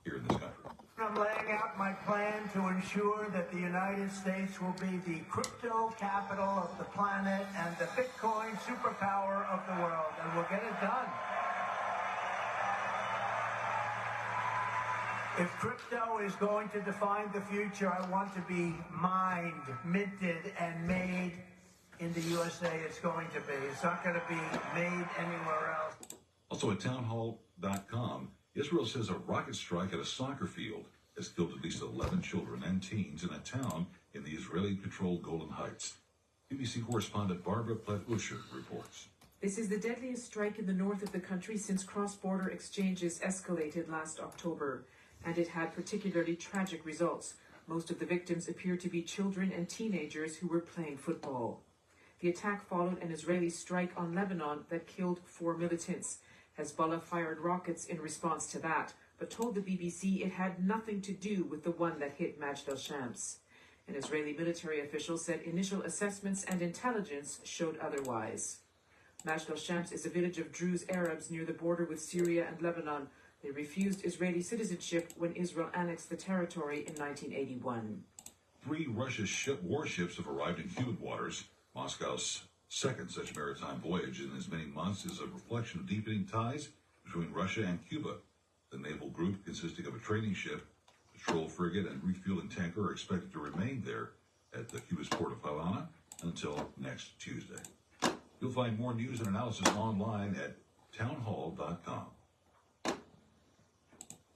here in this country. I'm laying out my plan to ensure that the United States will be the crypto capital of the planet and the Bitcoin superpower of the world, and we'll get it done. If crypto is going to define the future, I want to be mined, minted, and made in the USA. It's going to be. It's not going to be made anywhere else. Also at townhall.com, Israel says a rocket strike at a soccer field has killed at least 11 children and teens in a town in the Israeli-controlled Golan Heights. BBC correspondent Barbara Plet-Usher reports. This is the deadliest strike in the north of the country since cross-border exchanges escalated last October, and it had particularly tragic results. Most of the victims appear to be children and teenagers who were playing football. The attack followed an Israeli strike on Lebanon that killed 4 militants. Hezbollah fired rockets in response to that, but told the BBC it had nothing to do with the one that hit Majd al-Shams. An Israeli military official said initial assessments and intelligence showed otherwise. Majd al-Shams is a village of Druze Arabs near the border with Syria and Lebanon. They refused Israeli citizenship when Israel annexed the territory in 1981. 3 Russian warships have arrived in Cuban waters. Moscow's second such maritime voyage in as many months is a reflection of deepening ties between Russia and Cuba. The naval group, consisting of a training ship, patrol frigate, and refueling tanker, are expected to remain there at the Cuba's port of Havana until next Tuesday. You'll find more news and analysis online at townhall.com.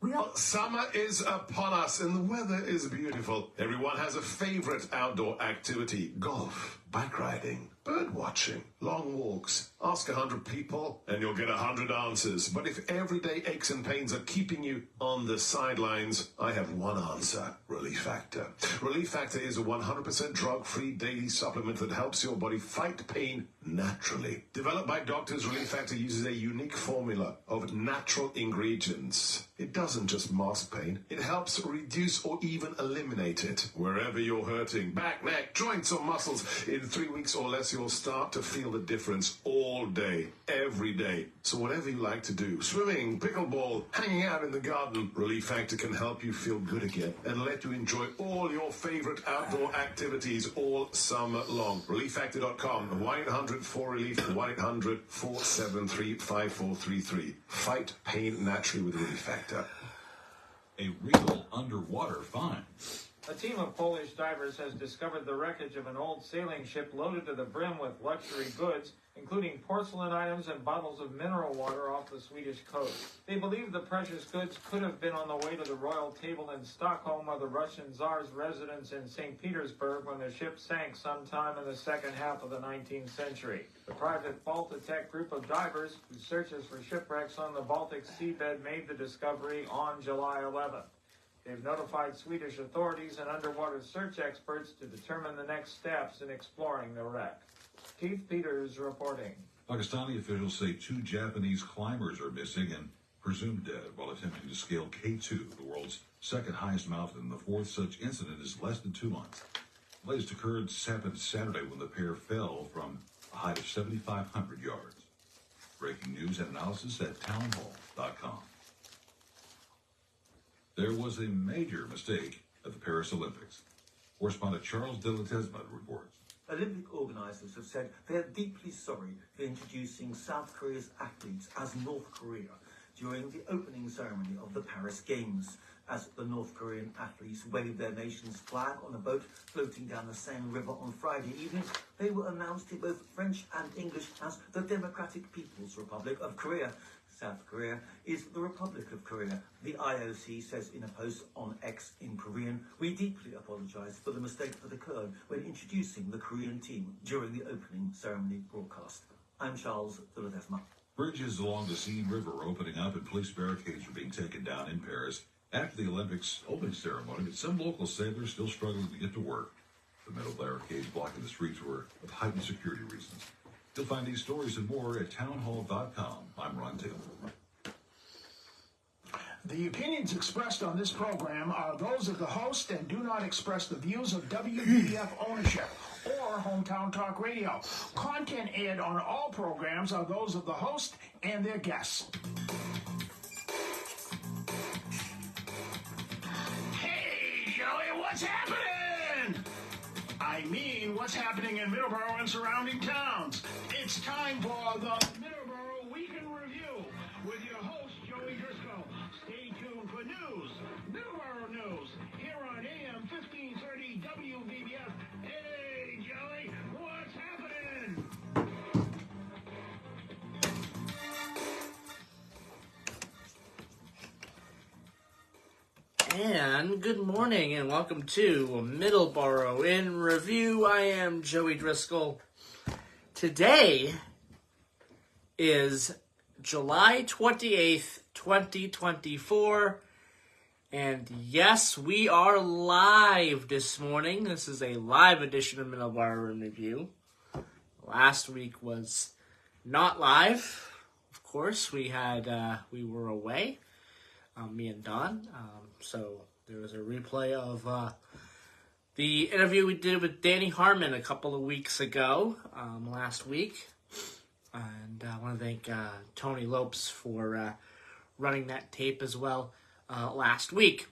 Well, summer is upon us and the weather is beautiful. Everyone has a favorite outdoor activity: golf, bike riding, bird watching, long walks. Ask 100 people and you'll get 100 answers. But if everyday aches and pains are keeping you on the sidelines, I have one answer: Relief Factor. Relief Factor is a 100% drug-free daily supplement that helps your body fight pain naturally. Developed by doctors, Relief Factor uses a unique formula of natural ingredients. It doesn't just mask pain, it helps reduce or even eliminate it. Wherever you're hurting, back, neck, joints or muscles, in 3 weeks or less you'll start to feel the difference all day, every day. So whatever you like to do, swimming, pickleball, hanging out in the garden, Relief Factor can help you feel good again and let you enjoy all your favorite outdoor activities all summer long. ReliefFactor.com, 1-800-4RELIEF, 1-800-473-5433. Fight pain naturally with Relief Factor. A real underwater find. A team of Polish divers has discovered the wreckage of an old sailing ship loaded to the brim with luxury goods, including porcelain items and bottles of mineral water off the Swedish coast. They believe the precious goods could have been on the way to the royal table in Stockholm or the Russian Tsar's residence in St. Petersburg when the ship sank sometime in the second half of the 19th century. The private Baltic group of divers who searches for shipwrecks on the Baltic seabed made the discovery on July 11th. They've notified Swedish authorities and underwater search experts to determine the next steps in exploring the wreck. Keith Peters reporting. Pakistani officials say 2 Japanese climbers are missing and presumed dead while attempting to scale K2, the world's second highest mountain. The 4th such incident is less than 2 months. The latest happened Saturday when the pair fell from a height of 7,500 yards. Breaking news and analysis at townhall.com. There was a major mistake at the Paris Olympics. Correspondent Charles de la Tesma reports. Olympic organisers have said they are deeply sorry for introducing South Korea's athletes as North Korea during the opening ceremony of the Paris Games. As the North Korean athletes waved their nation's flag on a boat floating down the Seine River on Friday evening, they were announced in both French and English as the Democratic People's Republic of Korea. South Korea is the Republic of Korea. The IOC says in a post on X in Korean, "We deeply apologise for the mistake that occurred when introducing the Korean team during the opening ceremony broadcast." I'm Charles de la Tesma. Bridges along the Seine River are opening up and police barricades are being taken down in Paris after the Olympics opening ceremony, but some locals say they're still struggling to get to work. The metal barricades blocking the streets were of heightened security reasons. You'll find these stories and more at townhall.com. I'm Ron Taylor. The opinions expressed on this program are those of the host and do not express the views of WBF ownership or Hometown Talk Radio. Content aired on all programs are those of the host and their guests. Joey, what's happening? I mean, what's happening in Middleboro and surrounding towns? It's time for the Middleboro Week in Review with your host, Joey Driscoll. Stay tuned for news, Middleboro news, here on AM 1530 WVBF. Hey, Joey, what's happening? And good morning and welcome to Middleboro in Review. I am Joey Driscoll. Today is July 28th, 2024. And yes, we are live this morning. This is a live edition of Middleboro in Review. Last week was not live. Of course, we were away. Me and Don. So there was a replay of the interview we did with Danny Harmon a couple of weeks ago, last week. And I want to thank Tony Lopes for running that tape as well last week.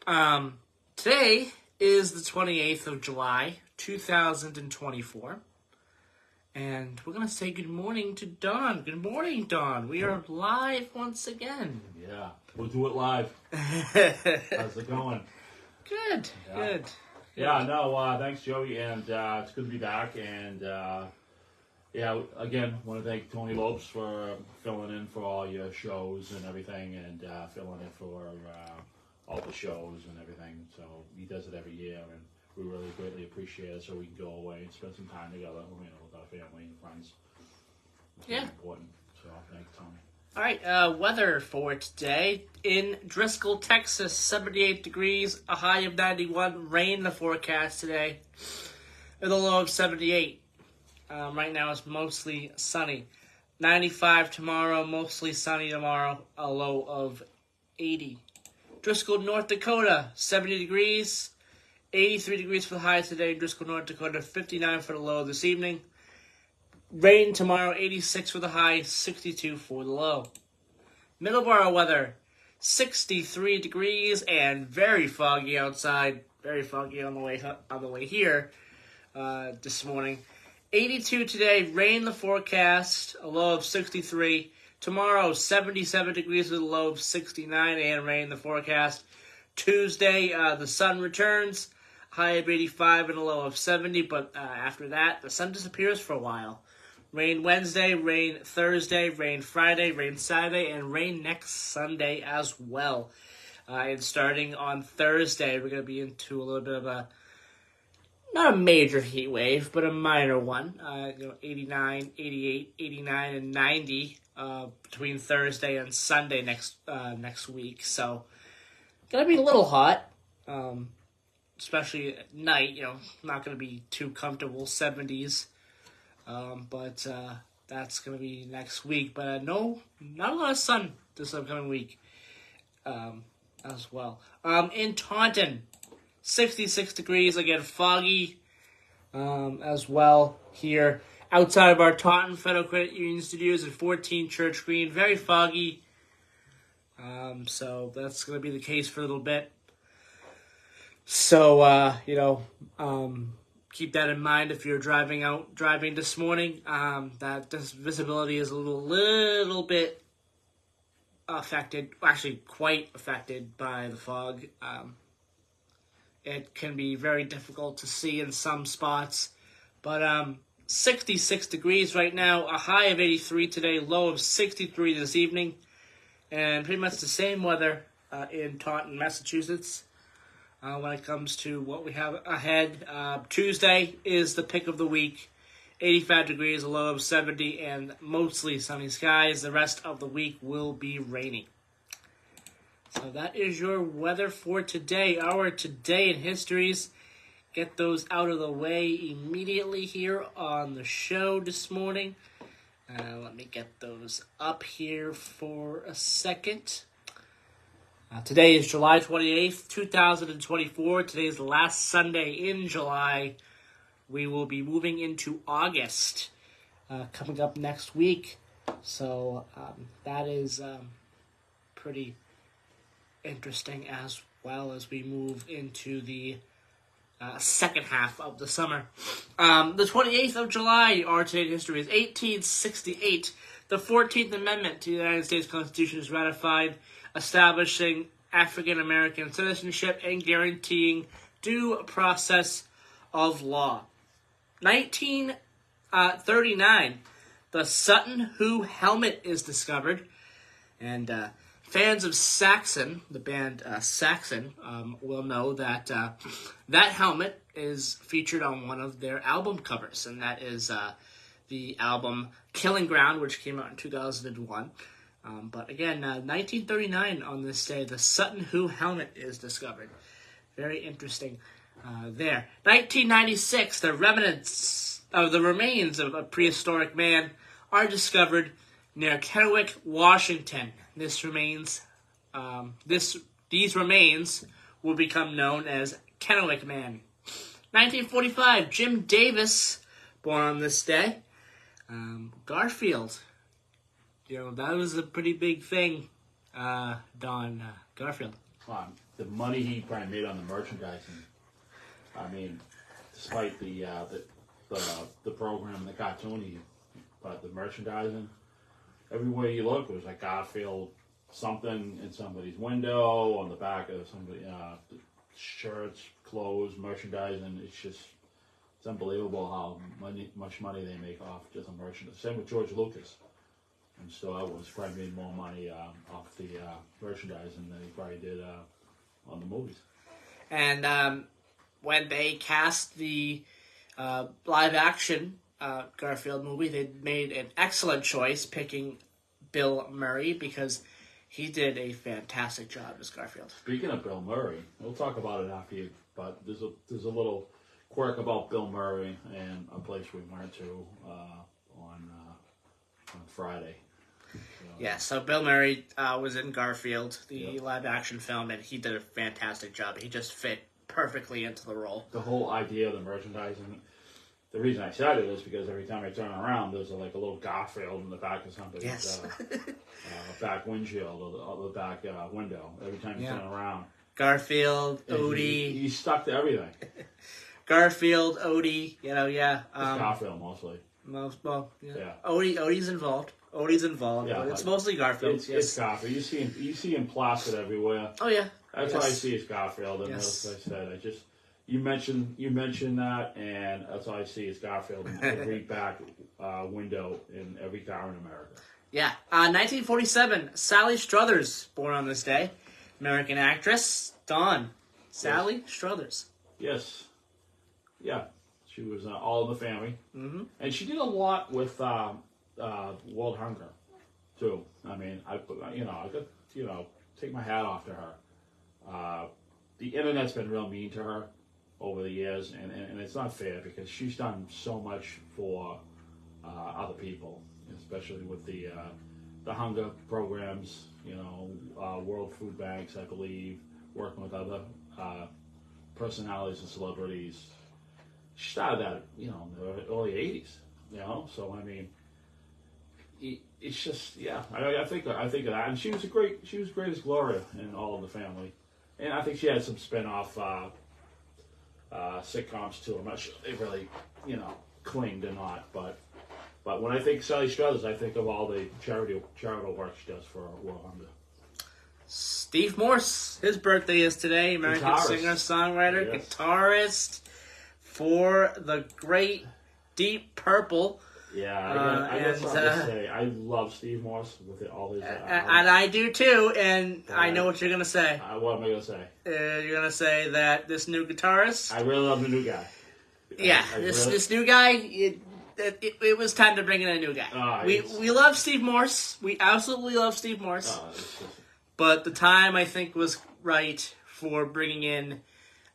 Today is the 28th of July, 2024. And we're going to say good morning to Don. Good morning, Don. We are live once again. Yeah, we'll do it live. How's it going? Good, good. Yeah, no, thanks, Joey, and it's good to be back. And, again, want to thank Tony Lopes for filling in for all your shows and everything, and filling in for all the shows and everything. So he does it every year, and we really greatly appreciate it, so we can go away and spend some time together, with our family and friends. It's really important. So thanks, Tony. All right, weather for today. In Driscoll, Texas, 78 degrees, a high of 91. Rain in the forecast today with a low of 78. Right now it's mostly sunny. 95 tomorrow, mostly sunny tomorrow, a low of 80. Driscoll, North Dakota, 70 degrees. 83 degrees for the high today, Driscoll, North Dakota, 59 for the low this evening. Rain tomorrow, 86 for the high, 62 for the low. Middleboro weather, 63 degrees and very foggy outside. Very foggy on the way here this morning. 82 today, rain in the forecast, a low of 63. Tomorrow, 77 degrees with a low of 69 and rain in the forecast. Tuesday, the sun returns. High of 85 and a low of 70, but after that, the sun disappears for a while. Rain Wednesday, rain Thursday, rain Friday, rain Saturday, and rain next Sunday as well. And starting on Thursday, we're going to be into a little bit of not a major heat wave, but a minor one. 89, 88, 89, and 90 between Thursday and Sunday next week. So, going to be a little hot. Especially at night, not going to be too comfortable, 70s. But that's going to be next week. But no, not a lot of sun this upcoming week as well. In Taunton, 66 degrees, again, foggy as well here. Outside of our Taunton Federal Credit Union studios at 14 Church Green, very foggy. So that's going to be the case for a little bit. So, keep that in mind if you're driving this morning. That this visibility is a little bit affected, actually quite affected by the fog. It can be very difficult to see in some spots. But 66 degrees right now, a high of 83 today, low of 63 this evening. And pretty much the same weather in Taunton, Massachusetts. When it comes to what we have ahead, Tuesday is the pick of the week. 85 degrees, a low of 70, and mostly sunny skies. The rest of the week will be rainy. So that is your weather for today. Our Today in Histories. Get those out of the way immediately here on the show this morning. Let me get those up here for a second. Today is July 28th, 2024. Today is the last Sunday in July. We will be moving into August coming up next week. So that is pretty interesting as well as we move into the second half of the summer. The 28th of July, our today's history is 1868. The 14th Amendment to the United States Constitution is ratified, establishing African American citizenship and guaranteeing due process of law. 1939, the Sutton Hoo helmet is discovered, and fans of Saxon, the band Saxon, will know that that helmet is featured on one of their album covers, and that is the album Killing Ground, which came out in 2001. But again, 1939 on this day, the Sutton Hoo helmet is discovered. Very interesting there. 1996, the remains of a prehistoric man are discovered near Kennewick, Washington. These remains will become known as Kennewick Man. 1945, Jim Davis, born on this day. Garfield. That was a pretty big thing, Don Garfield. The money he probably made on the merchandising. I mean, despite the program and the cartoon, but the merchandising, everywhere you look, it was like Garfield something in somebody's window, on the back of somebody, shirts, clothes, merchandising. It's unbelievable how much money they make off just on merchandise. Same with George Lucas. And so I was probably made more money off the merchandising than he probably did on the movies. And when they cast the live-action Garfield movie, they made an excellent choice picking Bill Murray because he did a fantastic job as Garfield. Speaking of Bill Murray, we'll talk about it after you, but there's a little quirk about Bill Murray and a place we went to on Friday. So Bill Murray was in Garfield, the live-action film, and he did a fantastic job. He just fit perfectly into the role. The whole idea of the merchandising, the reason I said it is because every time I turn around, there's a little Garfield in the back of somebody's back windshield or the back window. Every time you turn around. Garfield, Odie. He's stuck to everything. Garfield, Odie, Garfield mostly. Odie's involved. But it's mostly Garfield. It's Garfield. You see him plastered everywhere. Oh yeah. That's what I see is Garfield, and as I said, you mentioned that, and that's all I see is Garfield in every back window in every car in America. 1947, Sally Struthers, born on this day, American actress, Dawn. Sally Struthers. Yes. Yeah. She was All in the Family. Mm-hmm. And she did a lot with World Hunger, too. I mean, I could take my hat off to her. The internet's been real mean to her over the years, and it's not fair because she's done so much for other people, especially with the hunger programs, World Food Banks, I believe, working with other personalities and celebrities. She started that, in the early 80s, so I mean, it's just, I think of that, and she was great as Gloria in All in the Family, and I think she had some spin-off sitcoms too. I'm not sure they really, clinged or not, but when I think Sally Struthers, I think of all the charitable work she does for World Hunger. Steve Morse, his birthday is today. American singer, songwriter, guitarist for the great Deep Purple. Yeah, I guess I'll just say I love Steve Morse with all his. And I do too, and I know what you're gonna say. What am I gonna say? You're gonna say that this new guitarist. I really love the new guy. This new guy. It was time to bring in a new guy. We love Steve Morse. We absolutely love Steve Morse. But the time I think was right for bringing in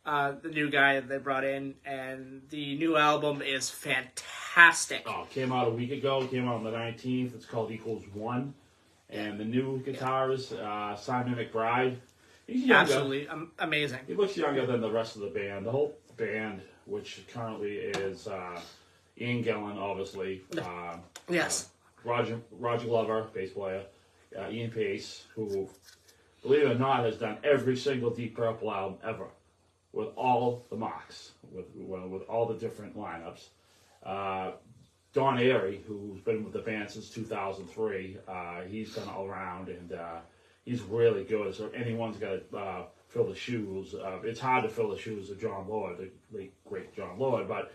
the new guy that they brought in, and the new album is fantastic. Came out a week ago. Came out on the 19th. It's called Equals One, and the new guitarist Simon McBride. He's younger. Absolutely amazing. He looks younger than the rest of the band. The whole band, which currently is Ian Gillan, obviously. Yes. Roger Glover, bass player. Ian Pace, who believe it or not, has done every single Deep Purple album ever, with all the marks, with all the different lineups. Don Airey, who's been with the band since 2003, he's done all around, and he's really good. So anyone's got to fill the shoes. It's hard to fill the shoes of John Lord, the late great John Lord, but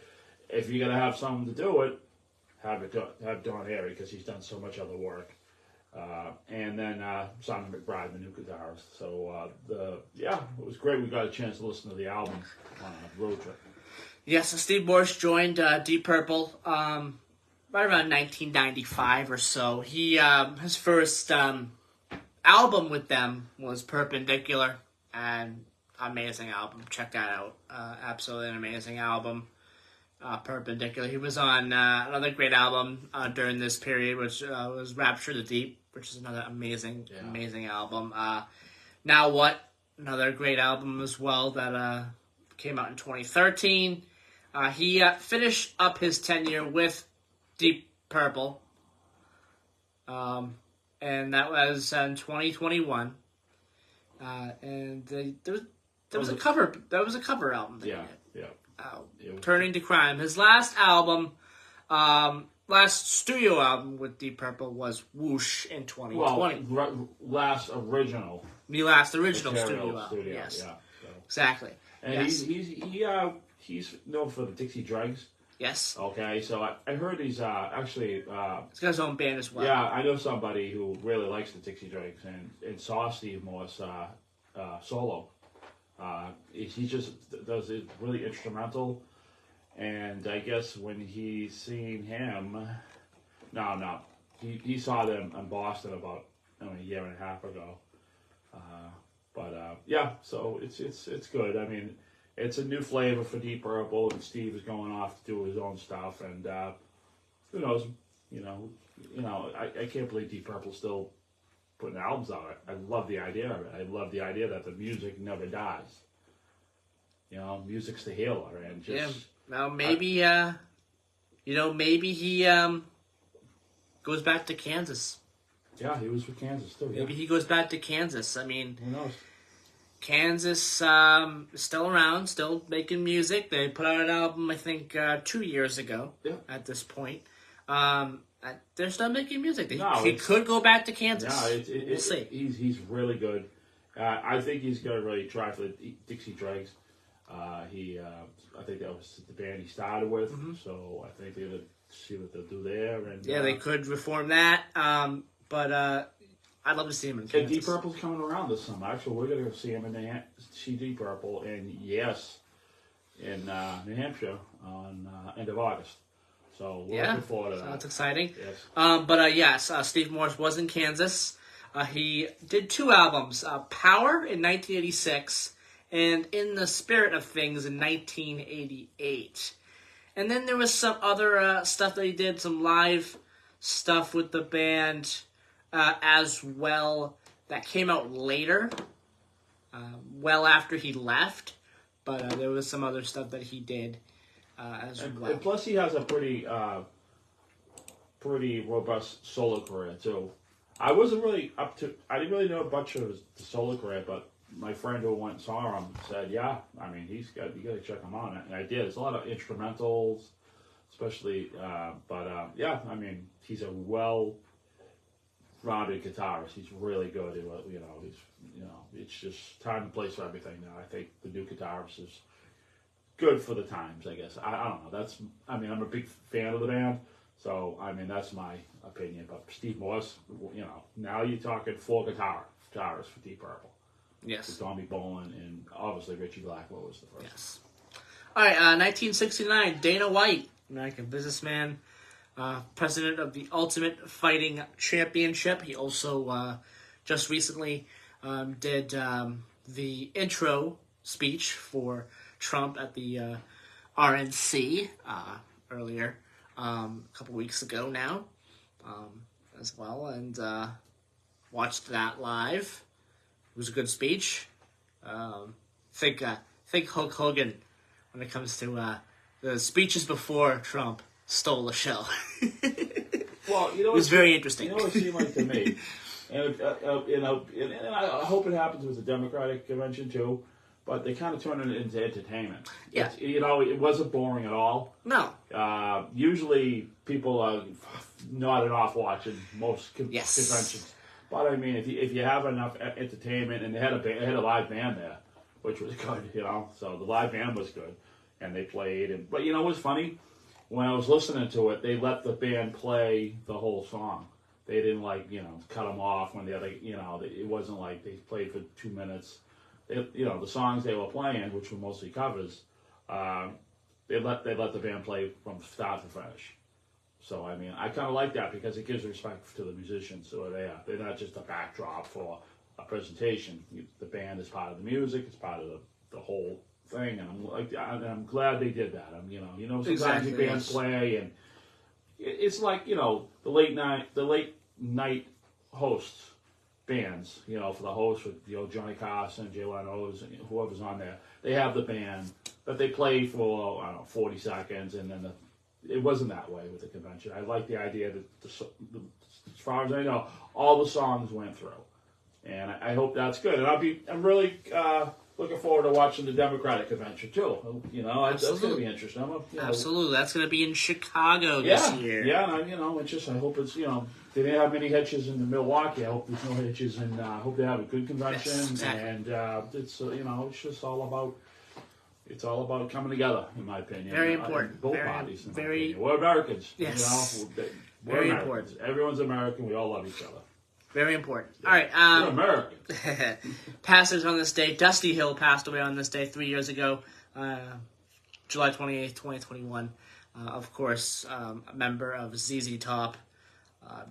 if you're gonna have someone to do it, have Don Airey, because he's done so much other work. And then Simon McBride, the new guitarist. So it was great. We got a chance to listen to the album on a road trip. Yes, so Steve Morse joined Deep Purple right around 1995 or so. He his first album with them was Perpendicular, and amazing album. Check that out. Absolutely an amazing album. Perpendicular. He was on another great album during this period, which was Rapture the Deep, which is another amazing album. Now What? Another great album as well that came out in 2013. He finished up his tenure with Deep Purple, and that was in 2021. And there was a cover. That was a cover album. That he did. Turning to Crime. His last album, last studio album with Deep Purple was Whoosh in 2020. Well, last original. The last original studio album. Yes, yeah, so. Exactly. And he's known for the Dixie Dregs. Yes. Okay, so I heard he's actually... he's got his own band as well. Yeah, I know somebody who really likes the Dixie Dregs and saw Steve Morse solo. He just does it really instrumental, and I guess when he seen him, he saw them in Boston about a year and a half ago. So it's good. I mean, it's a new flavor for Deep Purple, and Steve is going off to do his own stuff, and who knows? I can't believe Deep Purple's still putting albums out. I love the idea of it. I love the idea that the music never dies. Music's the healer, and just Now maybe maybe he goes back to Kansas. Yeah, he was with Kansas too. Maybe he goes back to Kansas. I mean, who knows? Kansas is still around, still making music. They put out an album, I think, 2 years ago. Yeah. At this point, they're still making music. He could go back to Kansas. Yeah, we'll see. He's really good. I think he's going to really try for the Dixie Dregs. I think that was the band he started with. Mm-hmm. So I think they're going to see what they'll do there. And they could reform that. But I'd love to see him in Kansas. And Deep Purple's coming around this summer. Actually, we're going to go see him in see Deep Purple, and in New Hampshire on end of August. So we're looking forward to that. That's exciting. Yes. Steve Morse was in Kansas. He did 2 albums, Power in 1986 and In the Spirit of Things in 1988. And then there was some other stuff that he did, some live stuff with the band as well that came out later, well after he left. But there was some other stuff that he did as well. And plus he has a pretty robust solo career too. I wasn't really I didn't really know much of his solo career, but my friend who went and saw him said, you got to check him out. And I did. There's a lot of instrumentals, especially, he's a well-rounded guitarist. He's really good. It's just time and place for everything now. I think the new guitarist is good for the times, I guess. I don't know. I'm a big fan of the band. So, that's my opinion. But Steve Morse, now you're talking 4 guitarists for Deep Purple. Yes. With Tommy Bolin, and obviously Richie Blackwell was the first. Yes. All right, 1969, Dana White, American businessman, president of the Ultimate Fighting Championship. He also just recently did the intro speech for Trump at the RNC earlier, a couple weeks ago now, as well, and watched that live. It was a good speech. Think Hulk Hogan, when it comes to the speeches before Trump, stole the show. Well, it was very interesting. It seemed like to me, And I hope it happens with the Democratic convention too. But they kind of turn it into entertainment. Yeah. It wasn't boring at all. No. Usually people are nodding off watching most conventions. But I mean, if you have enough entertainment, and they had a live band there, which was good, So the live band was good, and they played. But it was funny when I was listening to it. They let the band play the whole song. They didn't cut them off when the other. It wasn't like they played for 2 minutes. The songs they were playing, which were mostly covers, they let the band play from start to finish. So I mean, I kind of like that because it gives respect to the musicians who are there. They're not just a backdrop for a presentation. The band is part of the music. It's part of the whole thing, and I'm glad they did that. Sometimes the bands play, and it's like the late night hosts. Bands, for the host with Johnny Carson, Jay Leno's, and whoever's on there, they have the band, but they play for 40 seconds, and then it wasn't that way with the convention. I like the idea that as far as I know, all the songs went through, and I hope that's good. And I'm really looking forward to watching the Democratic convention too. That's going to be interesting. Absolutely, that's going to be in Chicago this year. Yeah, and I hope it's they didn't have many hitches in Milwaukee. I hope there's no hitches, and I hope they have a good convention. Yes, exactly. And it's it's just all about coming together, in my opinion. Very important. Both parties. In my opinion. We're Americans. Yes. We're very Americans. important. Everyone's American. We all love each other. Very important. Yeah. All right. We're Americans. Passers on this day. Dusty Hill passed away on this day 3 years ago, July 28th, 2021. Of course, a member of ZZ Top.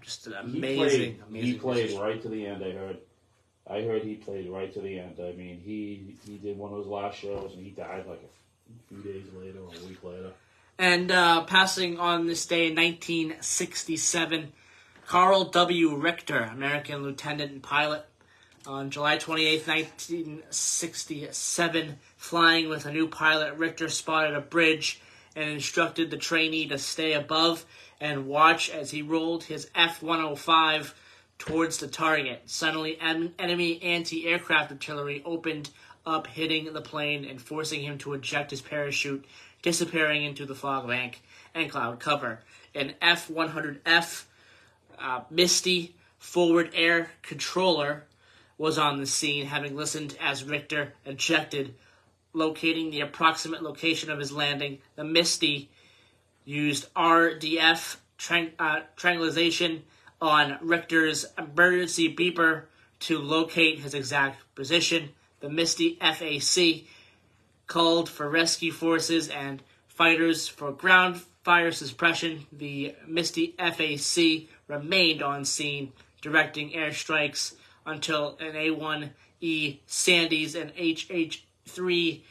Just an amazing He played musician. right to the end. I heard he played right to the end. I mean, he did one of his last shows, and he died like a few days later or a week later. And passing on this day in 1967, Carl W. Richter, American lieutenant and pilot. On July 28th, 1967, flying with a new pilot, Richter spotted a bridge and instructed the trainee to stay above and watch as he rolled his F-105 towards the target. Suddenly, enemy anti-aircraft artillery opened up, hitting the plane and forcing him to eject his parachute, disappearing into the fog bank and cloud cover. An F-100F Misty forward air controller was on the scene, having listened as Richter ejected. Locating the approximate location of his landing, the Misty used RDF triangulation on Richter's emergency beeper to locate his exact position. The Misty FAC called for rescue forces and fighters for ground fire suppression. The Misty FAC remained on scene, directing airstrikes until an A-1E Sandys and HH-3E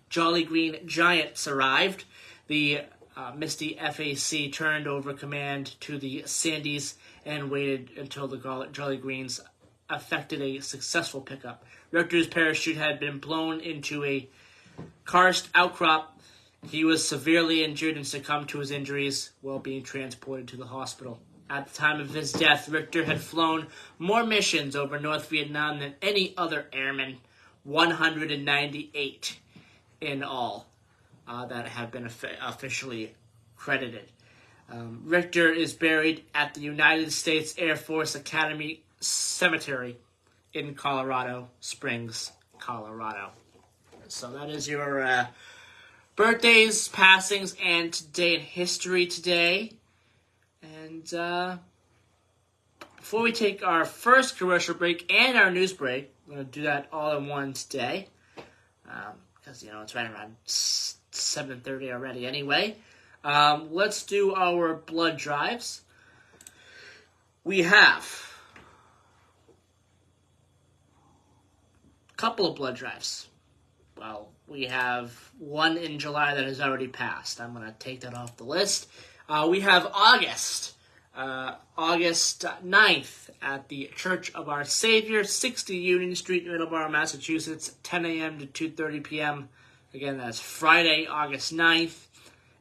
Jolly Green Giants arrived. The Misty FAC turned over command to the Sandys and waited until the Jolly Greens effected a successful pickup. Richter's parachute had been blown into a karst outcrop. He was severely injured and succumbed to his injuries while being transported to the hospital. At the time of his death, Richter had flown more missions over North Vietnam than any other airman, 198 in all, that have been officially credited. Richter is buried at the United States Air Force Academy Cemetery in Colorado Springs, Colorado. So that is your birthdays, passings, and today in history today. And before we take our first commercial break and our news break, I'm going to do that all in one today. Because, it's right around 7:30 already anyway. Let's do our blood drives. We have a couple of blood drives. Well, we have one in July that has already passed. I'm going to take that off the list. We have August 9th at the Church of Our Savior, 60 Union Street, Middleboro, Massachusetts, 10 a.m. to 2:30 p.m. Again, that's Friday, August 9th.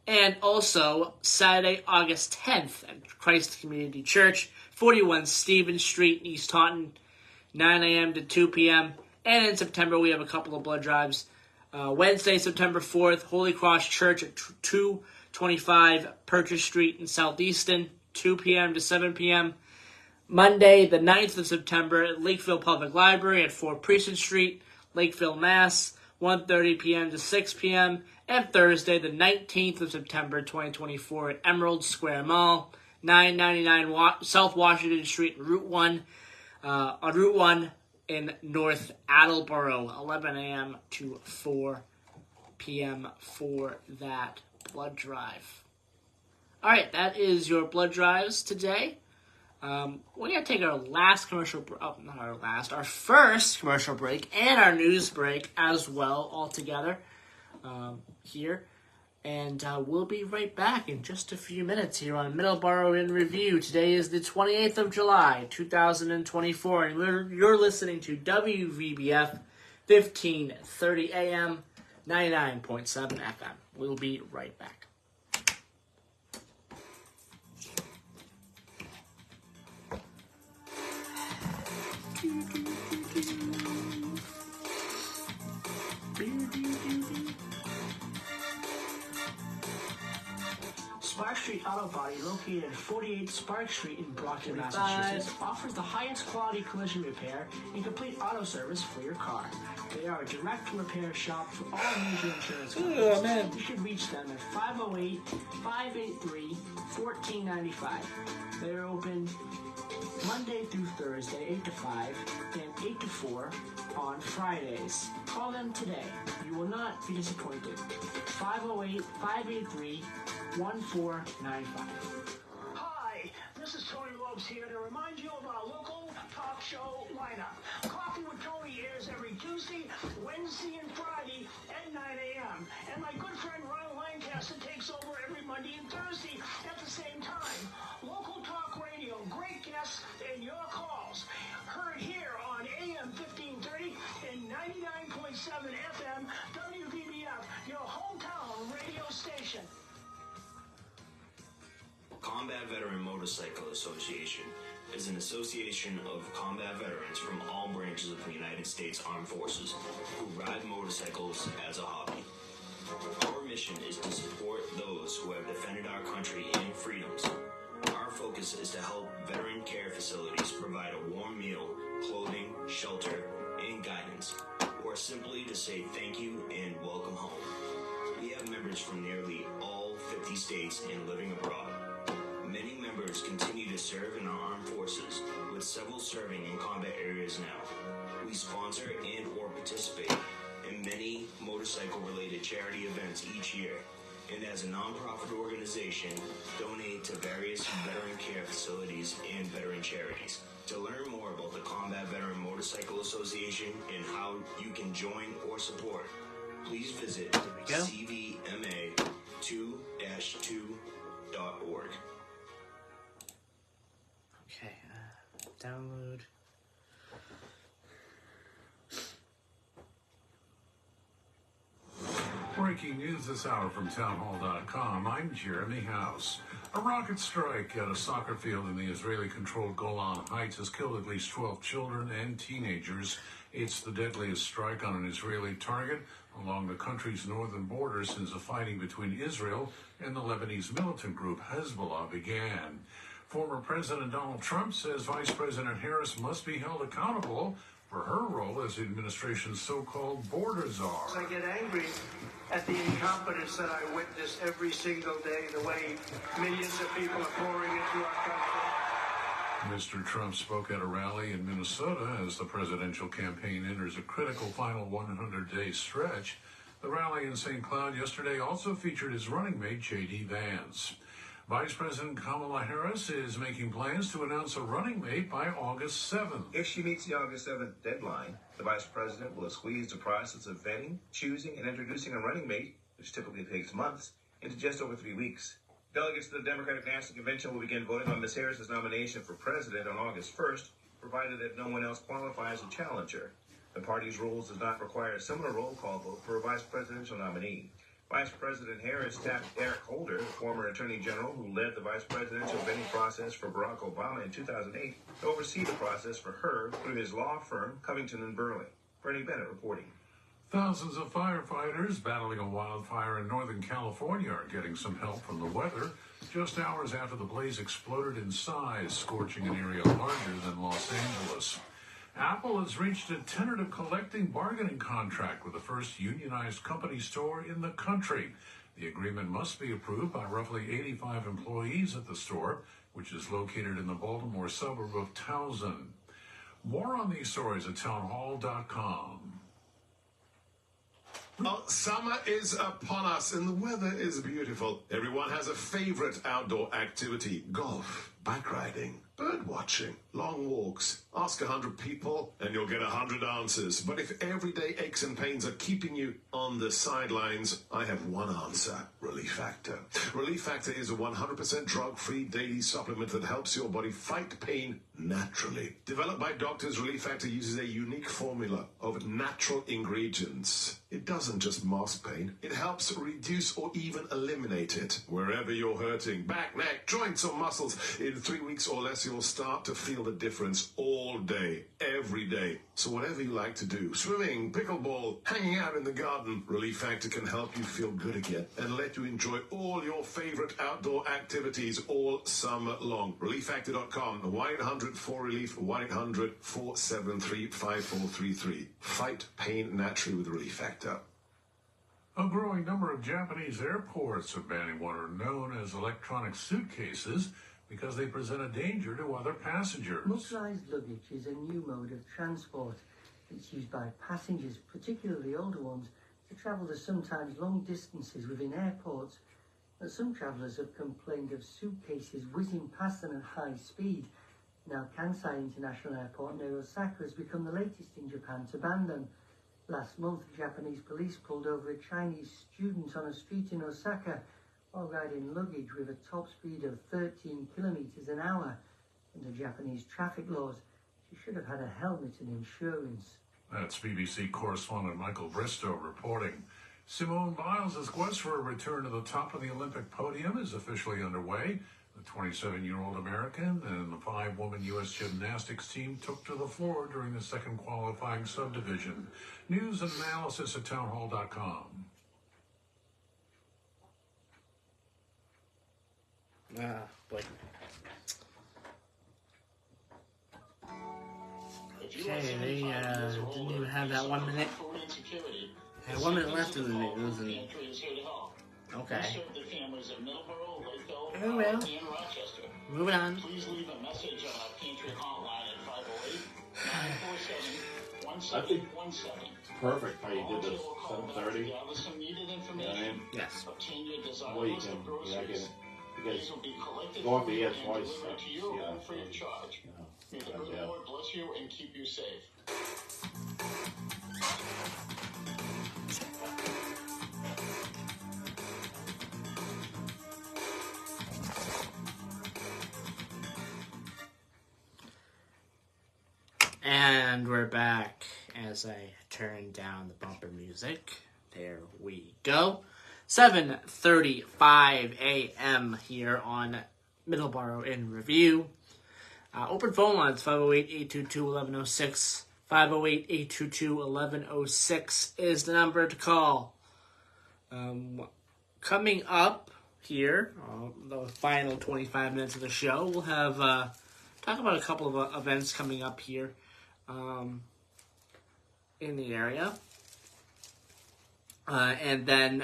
And also, Saturday, August 10th at Christ Community Church, 41 Stephen Street, East Taunton, 9 a.m. to 2 p.m. And in September, we have a couple of blood drives. Wednesday, September 4th, Holy Cross Church at 225 Purchase Street in Southeaston, 2 p.m. to 7 p.m. Monday, the 9th of September, at Lakeville Public Library at 4 Precinct Street, Lakeville, Mass., 1:30 p.m. to 6 p.m., and Thursday, the 19th of September, 2024, at Emerald Square Mall, 999 South Washington Street, Route 1, on Route 1 in North Attleboro, 11 a.m. to 4 p.m. for that blood drive. All right, that is your blood drives today. We're going to take our first commercial break and our news break as well, all together here. And we'll be right back in just a few minutes here on Middleboro in Review. Today is the 28th of July, 2024, and you're listening to WVBF 1530 AM, 99.7 FM. We'll be right back. Spark Street Auto Body, located at 48 Spark Street in Brockton, Massachusetts, offers the highest quality collision repair and complete auto service for your car. They are a direct repair shop for all major insurance companies. Oh, man. You can reach them at 508-583-1495. They're open Monday through Thursday, 8 to 5, and 8 to 4 on Fridays. Call them today. You will not be disappointed. 508-583-1495. Hi, this is Tony Lopes here to remind you of our local talk show lineup. Coffee with Tony airs every Tuesday, Wednesday, and Friday at 9 a.m. And my good friend Ron Lancaster takes over every Monday and Thursday at the same time. Local talk radio, great guests, and your calls. Heard here on AM 1530 and 99.7 FM WVBF, your hometown radio station. Combat Veteran Motorcycle Association is an association of combat veterans from all branches of the United States Armed Forces who ride motorcycles as a hobby. Our mission is to support those who have defended our country and freedoms. Our focus is to help veteran care facilities provide a warm meal, clothing, shelter, and guidance, or simply to say thank you and welcome home. We have members from nearly all 50 states and living abroad. Many members continue to serve in our armed forces, with several serving in combat areas now. We sponsor and or participate in many motorcycle-related charity events each year, and as a nonprofit organization, donate to various veteran care facilities and veteran charities. To learn more about the Combat Veteran Motorcycle Association and how you can join or support, please visit cvma2-2.org. Okay, download. Breaking news this hour from townhall.com. I'm Jeremy House. A rocket strike at a soccer field in the Israeli-controlled Golan Heights has killed at least 12 children and teenagers. It's the deadliest strike on an Israeli target along the country's northern border since the fighting between Israel and the Lebanese militant group Hezbollah began. Former President Donald Trump says Vice President Harris must be held accountable for her role as the administration's so-called border czar. I get angry at the incompetence that I witness every single day, the way millions of people are pouring into our country. Mr. Trump spoke at a rally in Minnesota as the presidential campaign enters a critical final 100-day stretch. The rally in St. Cloud yesterday also featured his running mate, J.D. Vance. Vice President Kamala Harris is making plans to announce a running mate by August 7th. If she meets the August 7th deadline, the vice president will squeeze the process of vetting, choosing, and introducing a running mate, which typically takes months, into just over 3 weeks. Delegates to the Democratic National Convention will begin voting on Ms. Harris's nomination for president on August 1st, provided that no one else qualifies to challenge her. The party's rules does not require a similar roll call vote for a vice presidential nominee. Vice President Harris tapped Eric Holder, the former Attorney General who led the vice presidential vetting process for Barack Obama in 2008, to oversee the process for her through his law firm, Covington & Burling. Bernie Bennett reporting. Thousands of firefighters battling a wildfire in Northern California are getting some help from the weather, just hours after the blaze exploded in size, scorching an area larger than Los Angeles. Apple has reached a tentative collective bargaining contract with the first unionized company store in the country. The agreement must be approved by roughly 85 employees at the store, which is located in the Baltimore suburb of Towson. More on these stories at townhall.com. Well, summer is upon us and the weather is beautiful. Everyone has a favorite outdoor activity: golf, bike riding, bird watching, long walks. Ask 100 people and you'll get 100 answers. But if everyday aches and pains are keeping you on the sidelines, I have one answer: Relief Factor. Relief Factor is a 100% drug-free daily supplement that helps your body fight pain naturally. Developed by doctors, Relief Factor uses a unique formula of natural ingredients. It doesn't just mask pain, it helps reduce or even eliminate it. Wherever you're hurting, back, neck, joints or muscles, in 3 weeks or less you'll start to feel the difference all day, every day. So whatever you like to do, swimming, pickleball, hanging out in the garden, Relief Factor can help you feel good again and let you enjoy all your favorite outdoor activities all summer long. ReliefFactor.com, 1-800-4RELIEF, 1-800-473-5433. Fight pain naturally with Relief Factor. A growing number of Japanese airports are banning what are known as electronic suitcases because they present a danger to other passengers. Motorised luggage is a new mode of transport. It's used by passengers, particularly older ones, to travel to sometimes long distances within airports. But some travellers have complained of suitcases whizzing past them at high speed. Now Kansai International Airport near Osaka has become the latest in Japan to ban them. Last month, Japanese police pulled over a Chinese student on a street in Osaka while riding luggage with a top speed of 13 kilometres an hour. Under Japanese traffic laws, she should have had a helmet and insurance. That's BBC correspondent Michael Bristow reporting. Simone Biles' quest for a return to the top of the Olympic podium is officially underway. The 27-year-old American and the 5-woman U.S. gymnastics team took to the floor during the second qualifying subdivision. News and analysis at townhall.com. Boy. Okay, they didn't even have that 1 minute. Had 1 minute left in the news, and okay. Oh well. Moving on. Please leave a message on our pantry hotline at 508-947-1717. I think perfect how you did this. 7:30. You know what I mean? Yes. Well, you can, yeah, I get it. You guys go off the air twice. To your home free of charge. May the good Lord bless you and keep you safe. And we're back as I turn down the bumper music. There we go. 7:35 a.m. here on Middleboro in Review. Open phone lines, 508-822-1106. 508-822-1106 is the number to call. Coming up here, the final 25 minutes of the show, we'll have talk about a couple of events coming up here in the area. And then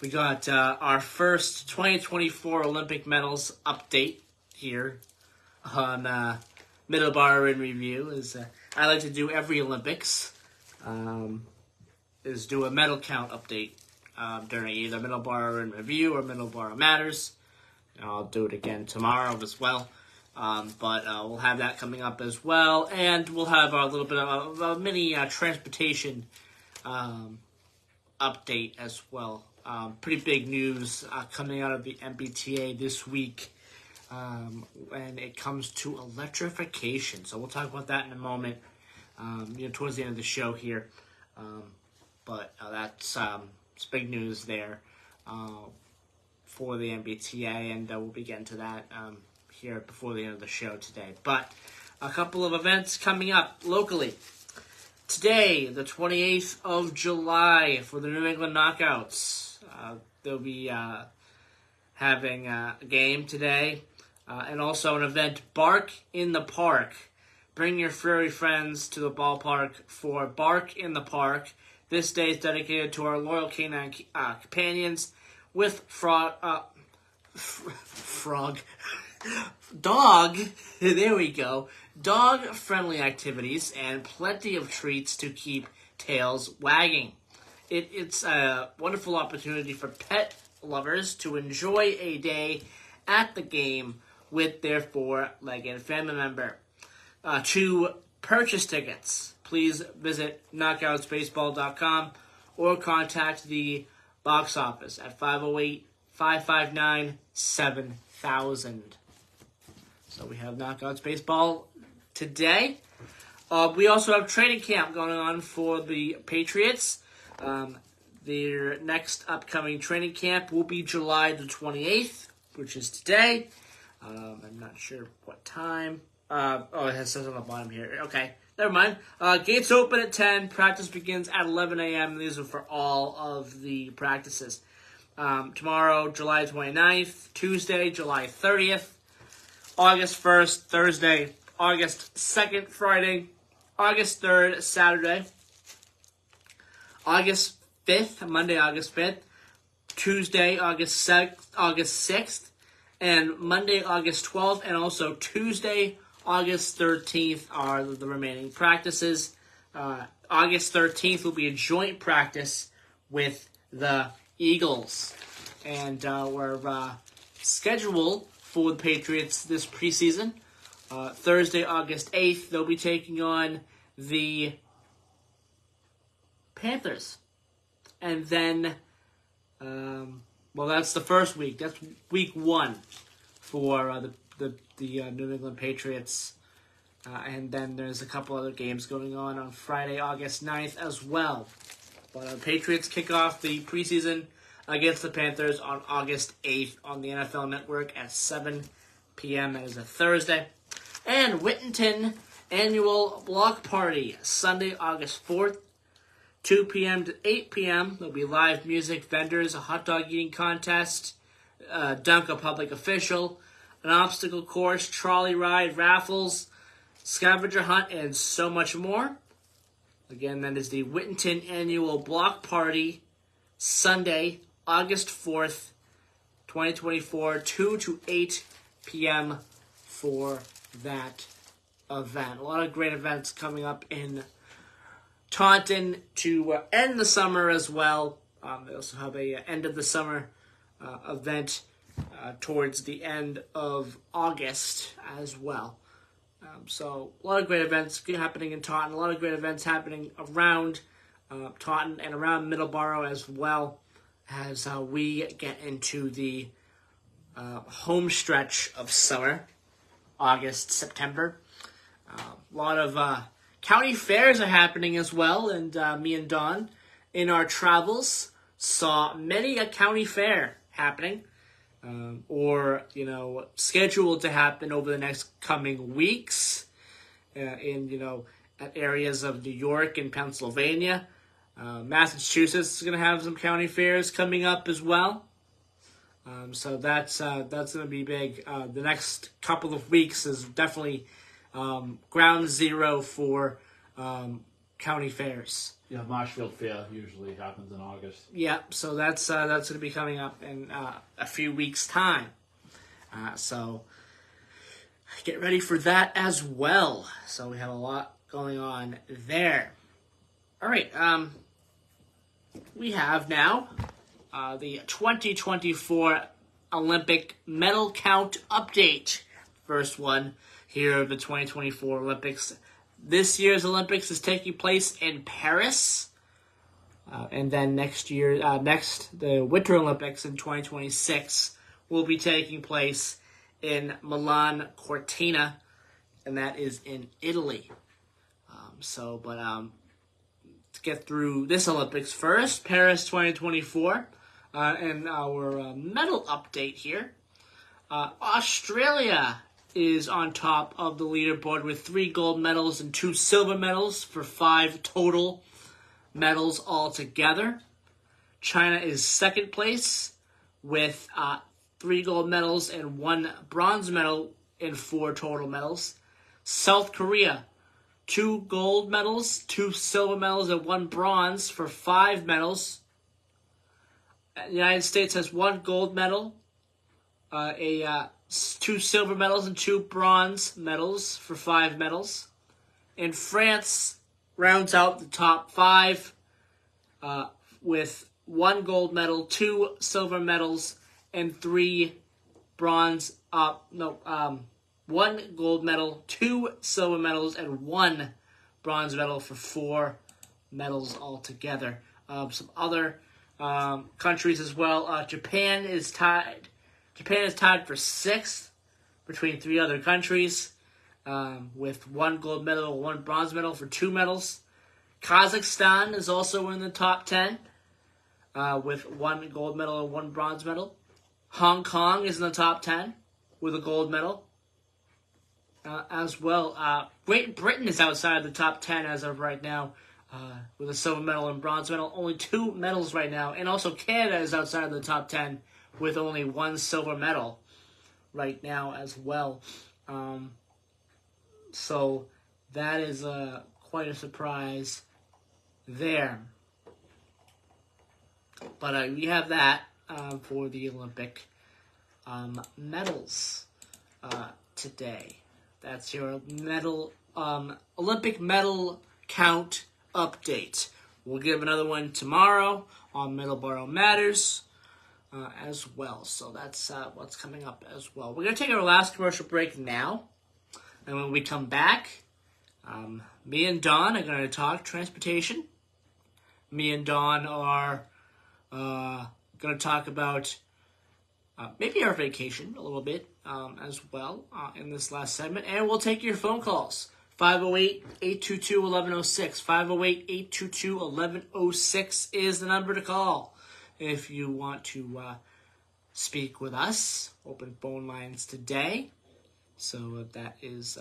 we got our first 2024 Olympic medals update here on Middleboro in Review. Is I like to do every Olympics, is do a medal count update during either Middleboro in Review or Middleboro Matters. I'll do it again tomorrow as well. But we'll have that coming up as well. And we'll have a little bit of a mini transportation update as well. Pretty big news coming out of the MBTA this week when it comes to electrification. So we'll talk about that in a moment, towards the end of the show here. But that's it's big news there for the MBTA, and we'll be getting to that here before the end of the show today. But a couple of events coming up locally. Today, the 28th of July, for the New England Knockouts, they'll be having a game today, and also an event, Bark in the Park. Bring your furry friends to the ballpark for Bark in the Park. This day is dedicated to our loyal canine companions with dog, there we go, dog-friendly activities and plenty of treats to keep tails wagging. It's a wonderful opportunity for pet lovers to enjoy a day at the game with their four-legged family member. To purchase tickets, please visit knockoutsbaseball.com or contact the box office at 508-559-7000. So we have Knockouts Baseball today. We also have training camp going on for the Patriots. Their next upcoming training camp will be July the 28th, which is today. I'm not sure what time. It says on the bottom here. Okay, never mind. Gates open at 10. Practice begins at 11 a.m. These are for all of the practices. Tomorrow, July 29th. Tuesday, July 30th. August 1st, Thursday. August 2nd, Friday. August 3rd, Saturday. August 5th, Monday, August 5th. Tuesday, August 6th. And Monday, August 12th. And also Tuesday, August 13th are the remaining practices. August 13th will be a joint practice with the Eagles. And we're scheduled for the Patriots this preseason. Thursday, August 8th, they'll be taking on the Panthers. And then, that's the first week. That's week 1 for the New England Patriots. And then there's a couple other games going on Friday, August 9th as well. But the Patriots kick off the preseason against the Panthers on August 8th on the NFL Network at 7 p.m. That is a Thursday. And Whittington Annual Block Party, Sunday, August 4th, 2 p.m. to 8 p.m. There'll be live music, vendors, a hot dog eating contest, dunk a public official, an obstacle course, trolley ride, raffles, scavenger hunt, and so much more. Again, that is the Whittington Annual Block Party, Sunday, August 4th, 2024, 2 to 8 p.m. for that event. A lot of great events coming up in Taunton to end the summer as well. They also have a end of the summer event towards the end of August as well. So a lot of great events happening in Taunton. A lot of great events happening around Taunton and around Middleboro as well as we get into the home stretch of summer, August, September. A lot of county fairs are happening as well, and me and Dawn, in our travels, saw many a county fair happening, or scheduled to happen over the next coming weeks, in at areas of New York and Pennsylvania. Massachusetts is going to have some county fairs coming up as well. So that's going to be big. The next couple of weeks is definitely ground zero for county fairs. Yeah, Marshfield Fair usually happens in August. Yeah, so that's going to be coming up in a few weeks' time. So get ready for that as well. So we have a lot going on there. All right, we have now the 2024 Olympic medal count update. First one here of the 2024 Olympics. This year's Olympics is taking place in Paris. And then next year, the Winter Olympics in 2026 will be taking place in Milan Cortina, and that is in Italy. It's get through this Olympics first. Paris 2024. And our medal update here. Australia is on top of the leaderboard with 3 gold medals and 2 silver medals for 5 total medals altogether. China is second place with 3 gold medals and 1 bronze medal and 4 total medals. South Korea, 2 gold medals, 2 silver medals, and 1 bronze for 5 medals. The United States has 1 gold medal, 2 silver medals, and 2 bronze medals for 5 medals. And France rounds out the top 5 with 1 gold medal, 2 silver medals, and 3 bronze. 1 gold medal, 2 silver medals, and 1 bronze medal for 4 medals altogether. Some other countries as well. Japan is tied. Japan is tied for 6th between 3 other countries, with 1 gold medal, 1 bronze medal for 2 medals. Kazakhstan is also in the top 10 with 1 gold medal and 1 bronze medal. Hong Kong is in the top 10 with a gold medal as well. Great Britain is outside of the top 10 as of right now with a silver medal and bronze medal. Only 2 medals right now. And also Canada is outside of the top 10 with only 1 silver medal right now as well. So that is quite a surprise there. But we have that for the Olympic medals today. That's your medal Olympic medal count update. We'll give another one tomorrow on Middleboro Matters as well. So that's what's coming up as well. We're going to take our last commercial break now. And when we come back, me and Don are going to talk transportation. Me and Don are going to talk about maybe our vacation a little bit as well in this last segment. And we'll take your phone calls. 508-822-1106. 508-822-1106 is the number to call if you want to speak with us. Open phone lines today. So that is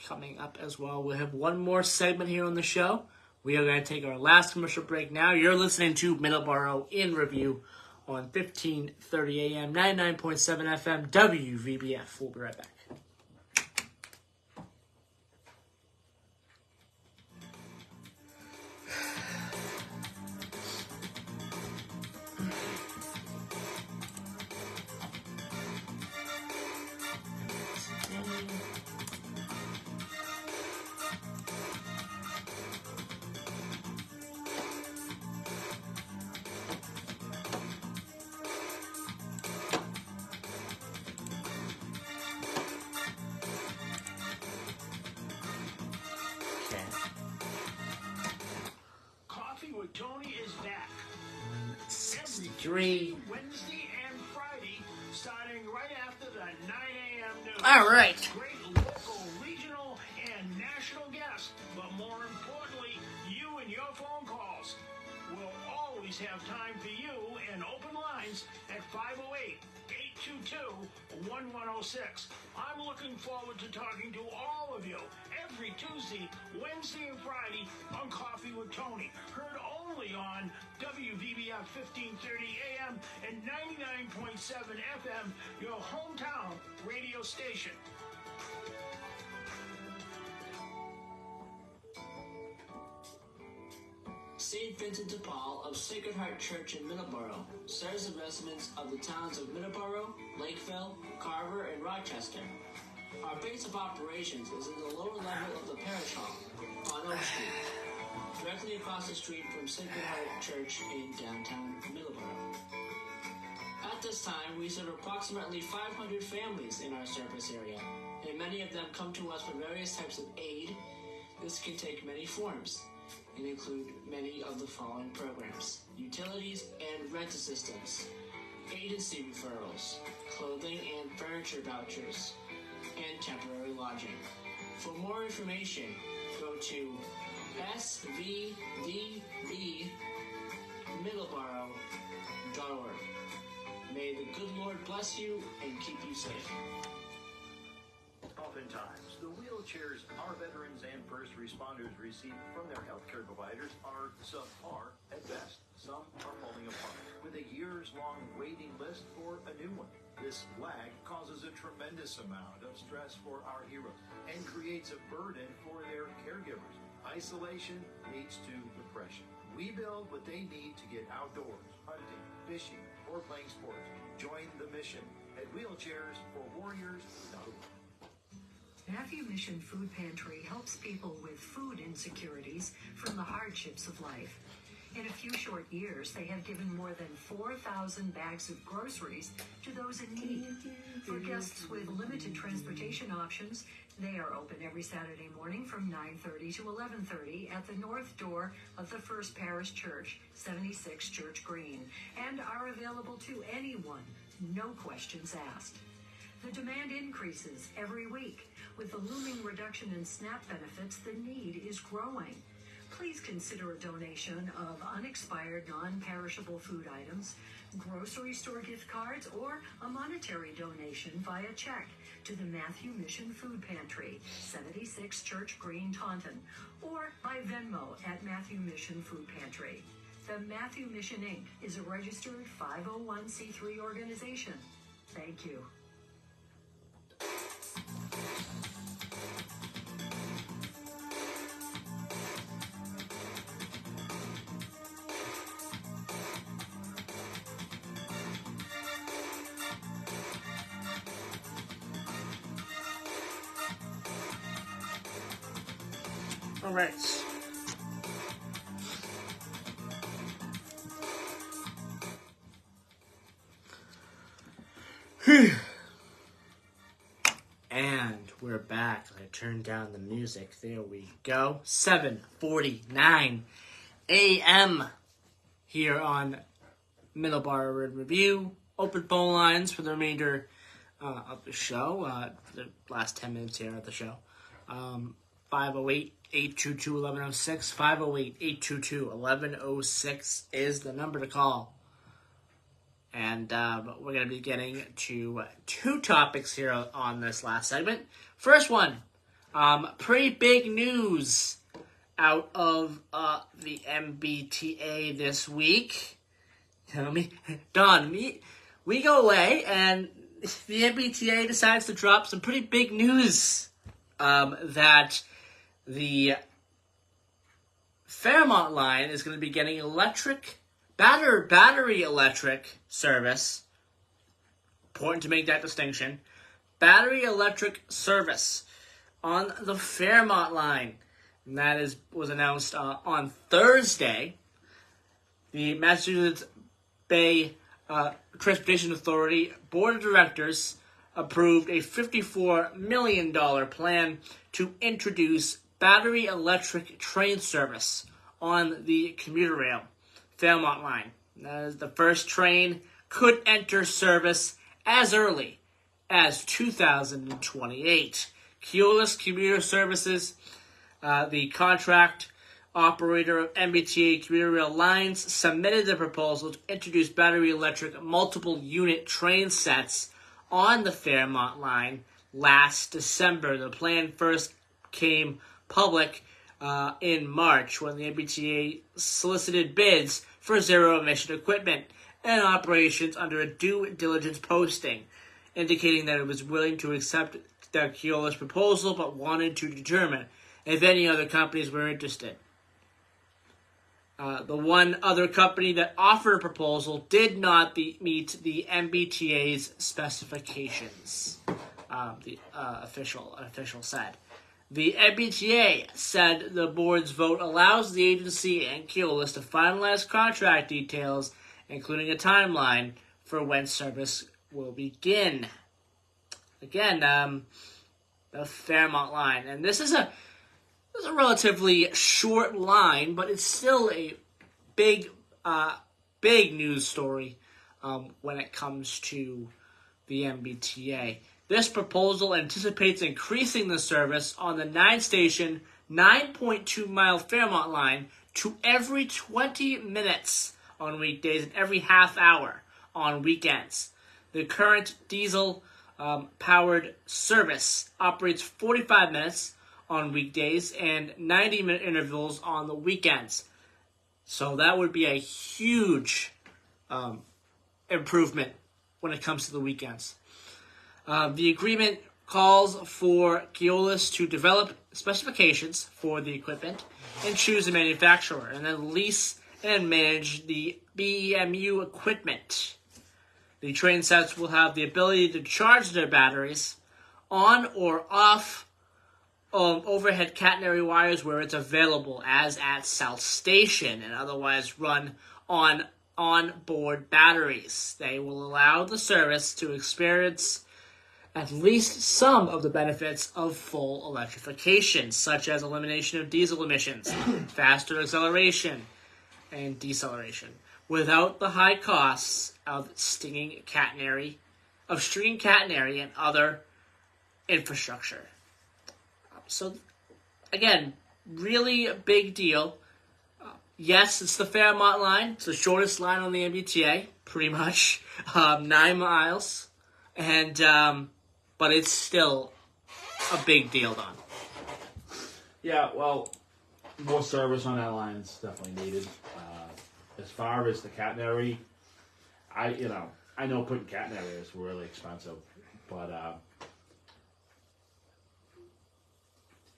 coming up as well. We'll have one more segment here on the show. We are going to take our last commercial break now. You're listening to Middleboro in Review on 1530 AM, 99.7 FM, WVBF. We'll be right back. Tony is back. Every Tuesday, Wednesday, and Friday, starting right after the 9 a.m. news. All right. Great local, regional, and national guests, but more importantly, you and your phone calls. We'll always have time for you and open lines at 508-822-1106. I'm looking forward to talking to all of you every Tuesday, Wednesday, and Friday on Coffee with Tony. Heard only on WVBF 1530 AM and 99.7 FM, your hometown radio station. St. Vincent de Paul of Sacred Heart Church in Middleboro serves the residents of the towns of Middleboro, Lakeville, Carver, and Rochester. Our base of operations is in the lower level of the parish hall on Oak Street, directly across the street from Sacred Heart Church in downtown Middleboro. At this time, we serve approximately 500 families in our service area, and many of them come to us for various types of aid. This can take many forms and include many of the following programs: utilities and rent assistance, agency referrals, clothing and furniture vouchers, and temporary lodging. For more information, go to svdbmiddleboro.org. May the good Lord bless you and keep you safe. Oftentimes, the wheelchairs our veterans and first responders receive from their healthcare providers are subpar at best. Some are falling apart with a years-long waiting list for a new one. This lag causes a tremendous amount of stress for our heroes and creates a burden for their caregivers. Isolation leads to depression. We build what they need to get outdoors, hunting, fishing, or playing sports. Join the mission at wheelchairsforwarriors.org. Matthew Mission Food Pantry helps people with food insecurities from the hardships of life. In a few short years, they have given more than 4,000 bags of groceries to those in need. For guests with limited transportation options, they are open every Saturday morning from 9:30 to 11:30 at the north door of the First Parish Church, 76 Church Green, and are available to anyone, no questions asked. The demand increases every week. With the looming reduction in SNAP benefits, the need is growing. Please consider a donation of unexpired, non-perishable food items, grocery store gift cards, or a monetary donation via check to the Matthew Mission Food Pantry, 76 Church Green, Taunton, or by Venmo at Matthew Mission Food Pantry. The Matthew Mission, Inc. is a registered 501c3 organization. Thank you. All right. And we're back. I turned down the music. There we go. 7:49 a.m. here on Middleboro in Review. Open phone lines for the remainder of the show. The last 10 minutes here of the show. 508-822-1106. 508-822-1106 is the number to call. And we're going to be getting to two topics here on this last segment. First one, pretty big news out of the MBTA this week. We go away, and the MBTA decides to drop some pretty big news that the Fairmont line is going to be getting battery electric service. Important to make that distinction. Battery electric service on the Fairmont line. And that was announced on Thursday. The Massachusetts Bay Transportation Authority Board of Directors approved a $54 million plan to introduce battery electric train service on the commuter rail Fairmont line. That is, the first train could enter service as early as 2028. Keolis Commuter Services, the contract operator of MBTA commuter rail lines, submitted the proposal to introduce battery electric multiple unit train sets on the Fairmont line last December. The plan first came public in March when the MBTA solicited bids for zero-emission equipment and operations under a due diligence posting, indicating that it was willing to accept the Keolis proposal but wanted to determine if any other companies were interested. The one other company that offered a proposal did not meet the MBTA's specifications, the official said. The MBTA said the board's vote allows the agency and Keolis to finalize contract details, including a timeline for when service will begin. Again, the Fairmont line. And this is a relatively short line, but it's still a big news story when it comes to the MBTA. This proposal anticipates increasing the service on the 9-station 9.2-mile Fairmont line to every 20 minutes on weekdays and every half hour on weekends. The current diesel-powered service operates 45 minutes on weekdays and 90-minute intervals on the weekends. So that would be a huge improvement when it comes to the weekends. The agreement calls for Keolis to develop specifications for the equipment and choose a manufacturer, and then lease and manage the BEMU equipment. The train sets will have the ability to charge their batteries on or off overhead catenary wires where it's available, as at South Station, and otherwise run on onboard batteries. They will allow the service to experience at least some of the benefits of full electrification, such as elimination of diesel emissions, faster acceleration, and deceleration, without the high costs of stringing catenary and other infrastructure. So, again, really a big deal. Yes, it's the Fairmont line. It's the shortest line on the MBTA, pretty much, 9 miles, and but it's still a big deal, Don. Yeah, well, more service on that line is definitely needed. As far as the catenary, I know putting catenary is really expensive, but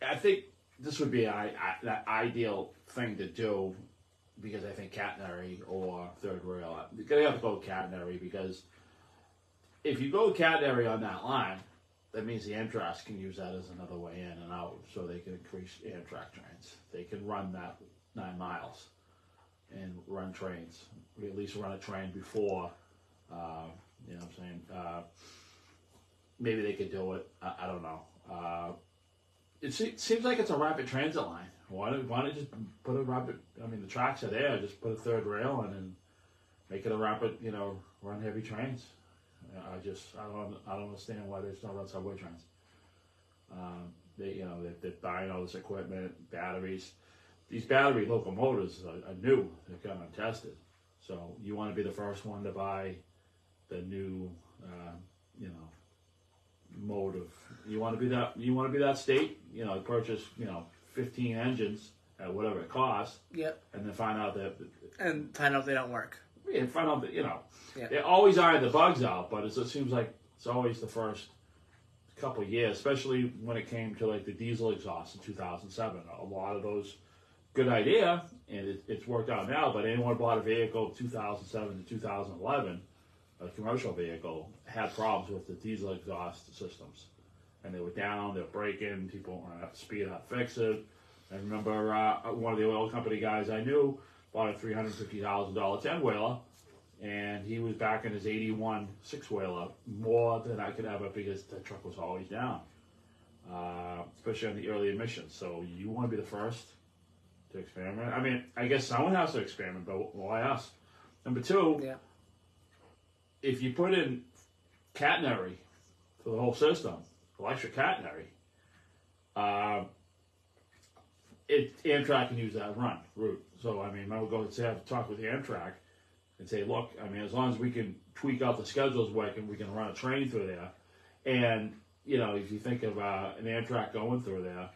I think this would be that ideal thing to do, because I think catenary or third rail, you're gonna have to go catenary, because if you go catenary on that line, that means the Amtrak can use that as another way in and out, so they can increase Amtrak trains. They can run that 9 miles and run trains. We at least run a train before, you know what I'm saying? Maybe they could do it. I don't know. It seems like it's a rapid transit line. Why don't just put a rapid, the tracks are there, just put a third rail in and make it a rapid, run heavy trains. I don't understand why they still run subway trains. They're buying all this equipment, batteries. These battery locomotives are new. They're kind of untested. So you want to be the first one to buy the new, mode of. You want to be that. You want to be that state. Purchase 15 engines at whatever it costs. Yep. And then find out they don't work. Yeah, find out that Yeah. they always iron the bugs out, but it seems like it's always the first couple of years, especially when it came to like the diesel exhaust in 2007. A lot of those, good idea, and it's worked out now. But anyone bought a vehicle 2007 to 2011, a commercial vehicle, had problems with the diesel exhaust systems, and they were down, they were breaking. People weren't up to speed how to fix it. I remember one of the oil company guys I knew bought a $350,000 10-wheeler, and he was back in his 81 6-wheeler more than I could ever, because the truck was always down, especially on the early emissions. So you want to be the first to experiment. I guess someone has to experiment, but why us? Number two, if you put in catenary for the whole system, electric catenary, Amtrak can use that route. So, I will go and have a talk with the Amtrak and say, look, as long as we can tweak out the schedules where we can run a train through there. And, if you think of an Amtrak going through there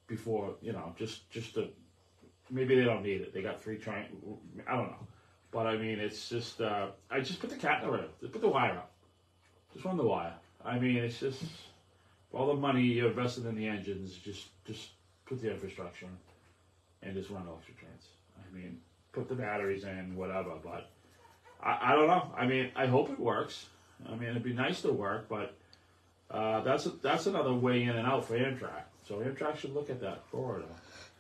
before, just to, maybe they don't need it. They got 3 trains. I don't know. But, it's just, I just put the catenary, put the wire up. Just run the wire. It's just, all the money you invested in the engines, just put the infrastructure in and just run electric trains. Put the batteries in, whatever. But I don't know. I hope it works. It'd be nice to work, but that's another way in and out for Amtrak. So Amtrak should look at that forward.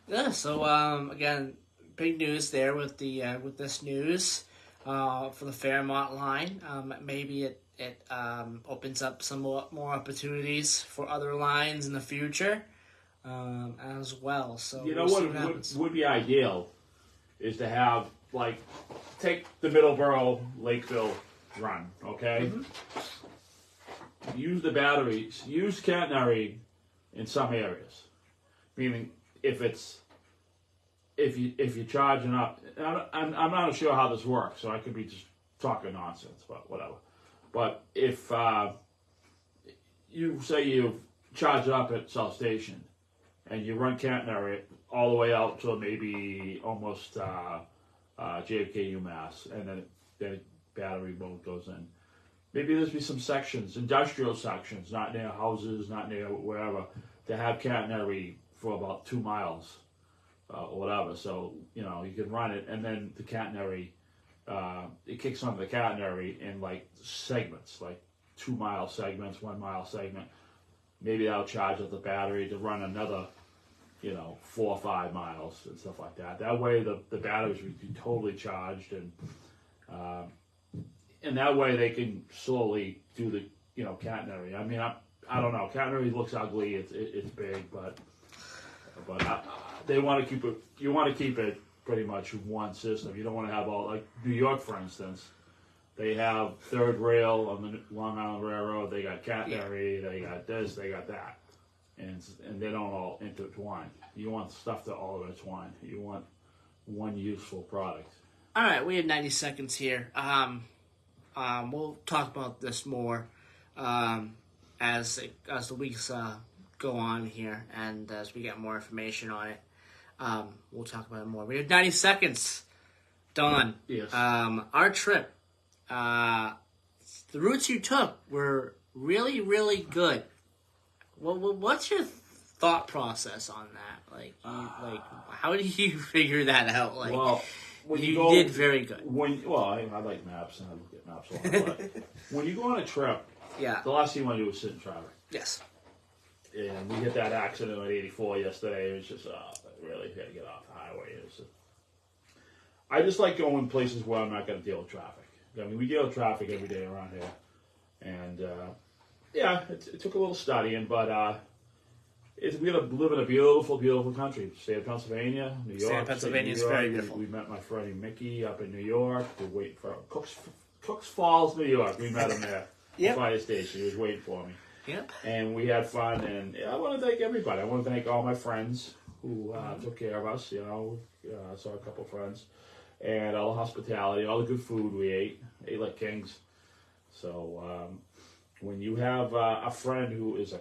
Yeah. So again, big news there with this news for the Fairmont line. Maybe it opens up some more opportunities for other lines in the future as well. So what would be ideal is to have, take the Middleboro Lakeville run, okay? Mm-hmm. Use the batteries, use catenary in some areas. Meaning, if you're charging up, I'm not sure how this works, so I could be just talking nonsense, but whatever. But if you say you charge up at South Station and you run catenary all the way out to maybe almost JFK UMass, and then the battery mode goes in. Maybe there's be some sections, industrial sections, not near houses, not near wherever, to have catenary for about 2 miles or whatever. So, you can run it, and then the catenary, it kicks on the catenary in like segments, like 2 mile segments, 1 mile segment. Maybe that'll charge up the battery to run another, 4 or 5 miles and stuff like that. That way the batteries would be totally charged, and that way they can slowly do the, catenary. I mean, I don't know. Catenary looks ugly. It's big, but they want to keep it. You want to keep it pretty much one system. You don't want to have all, like New York, for instance. They have third rail on the Long Island Railroad. They got catenary. They got this. They got that, and they don't all intertwine. You want stuff to all intertwine. You want one useful product. All right, we have 90 seconds here. We'll talk about this more as the weeks go on here, and as we get more information on it, we'll talk about it more. We have 90 seconds. Don. Yes. Our trip, the routes you took were really, really good. What's your thought process on that? Like, how did you figure that out? Like, well, when you did very good. I like maps, and I look at maps a lot. But when you go on a trip, the last thing you want to do is sit in traffic. Yes. And we hit that accident on 84 yesterday. It was just, really got to get off the highway. I just like going places where I'm not going to deal with traffic. I mean, we deal with traffic every day around here. And, it took a little studying, but we live in a beautiful, beautiful country. State of Pennsylvania, New York. State of Pennsylvania is very beautiful. We met my friend Mickey up in New York. We're waiting for Cooks Falls, New York. We met him there. Yep. The fire station. He was waiting for me. Yep. And we had fun. And I want to thank everybody. I want to thank all my friends who took care of us. I saw a couple friends. And all the hospitality, all the good food we ate like kings. So when you have a friend who is a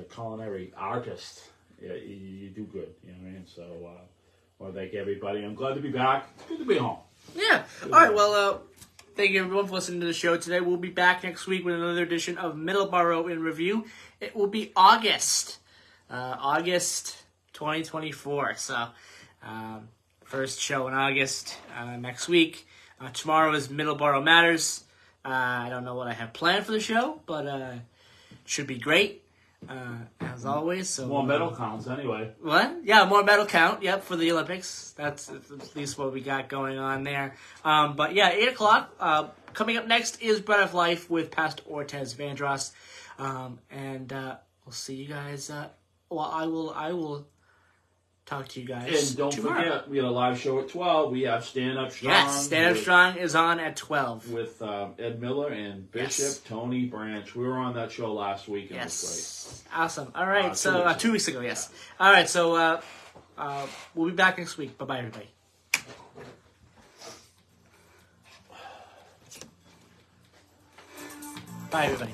culinary artist, you do good. You know what I mean? So I want to thank everybody. I'm glad to be back. It's good to be home. Yeah. All right. Well, thank you everyone for listening to the show today. We'll be back next week with another edition of Middleboro in Review. It will be August 2024. So first show in August next week. Tomorrow is Middleboro Matters. I don't know what I have planned for the show, but it should be great. As always. So more medal counts anyway. What? Yeah, more medal count. Yep, for the Olympics. That's at least what we got going on there. But yeah, 8 o'clock. Coming up next is Bread of Life with Pastor Ortez Vandross. And we'll see you guys. I will talk to you guys. And don't tomorrow. forget, we got a live show at 12. We have Stand Up Strong. Yes, Stand Up Strong is on at 12. With Ed Miller and Bishop, Tony Branch. We were on that show last week, and it was great. Awesome. All right, 2 weeks ago, yes. Yeah. All right, so we'll be back next week. Bye-bye, everybody. Bye, everybody.